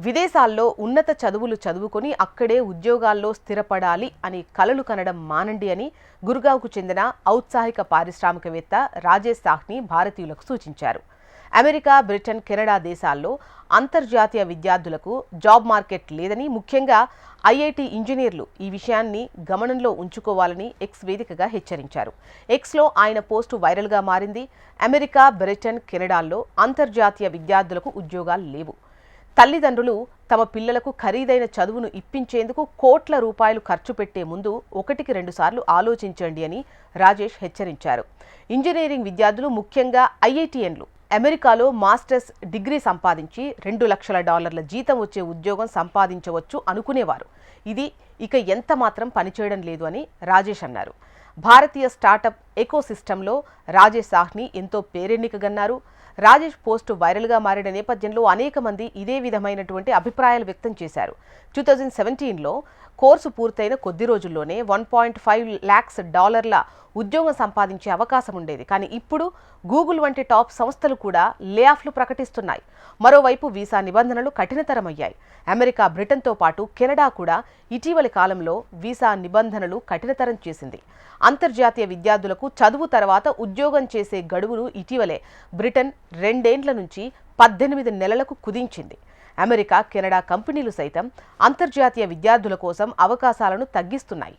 విదేశాల్లో ఉన్నత చదువులు చదువుకొని అక్కడే ఉద్యోగాల్లో స్థిరపడాలి అని కలలు కనడం మానండి అని గుర్గావ్కు చెందిన ఔత్సాహిక పారిశ్రామికవేత్త రాజేష్ సాహ్ని భారతీయులకు సూచించారు. అమెరికా, బ్రిటన్, కెనడా దేశాల్లో అంతర్జాతీయ విద్యార్థులకు జాబ్ మార్కెట్ లేదని, ముఖ్యంగా ఐఐటి ఇంజనీర్లు ఈ విషయాన్ని గమనంలో ఉంచుకోవాలని ఎక్స్ వేదికగా హెచ్చరించారు. ఎక్స్లో ఆయన పోస్టు వైరల్గా మారింది. అమెరికా, బ్రిటన్, కెనడాల్లో అంతర్జాతీయ విద్యార్థులకు ఉద్యోగాలు లేవు. తల్లిదండ్రులు తమ పిల్లలకు ఖరీదైన చదువును ఇప్పించేందుకు కోట్ల రూపాయలు ఖర్చు పెట్టే ముందు 1-2 సార్లు ఆలోచించండి అని రాజేష్ హెచ్చరించారు. ఇంజనీరింగ్ విద్యార్థులు, ముఖ్యంగా ఐఐటియన్లు అమెరికాలో మాస్టర్స్ డిగ్రీ సంపాదించి $2 లక్షల జీతం వచ్చే ఉద్యోగం సంపాదించవచ్చు అనుకునేవారు. ఇది ఇక ఎంత మాత్రం పనిచేయడం లేదు అని రాజేష్ అన్నారు. భారతీయ స్టార్టప్ ఎకోసిస్టంలో రాజేష్ సాహ్ని ఎంతో పేరెన్నికగన్నారు. రాజేష్ పోస్టు వైరల్గా మారిన నేపథ్యంలో అనేక మంది ఇదే విధమైనటువంటి అభిప్రాయాలు వ్యక్తం చేశారు. 2017లో కోర్సు పూర్తయిన కొద్ది రోజుల్లోనే $1.5 లాక్స్ ఉద్యోగం సంపాదించే అవకాశం ఉండేది. కానీ ఇప్పుడు గూగుల్ వంటి టాప్ సంస్థలు కూడా లేఆఫ్లు ప్రకటిస్తున్నాయి. మరోవైపు వీసా నిబంధనలు కఠినతరమయ్యాయి. అమెరికా, బ్రిటన్తో పాటు కెనడా కూడా ఇటీవలి కాలంలో వీసా నిబంధనలు కఠినతరం చేసింది. అంతర్జాతీయ విద్యార్థులకు చదువు తర్వాత ఉద్యోగం చేసే గడువును ఇటీవలే బ్రిటన్ 2 ఏళ్ల నుంచి 18 నెలలకు కుదించింది. అమెరికా, కెనడా కంపెనీలు సైతం అంతర్జాతీయ విద్యార్థుల కోసం అవకాశాలను తగ్గిస్తున్నాయి.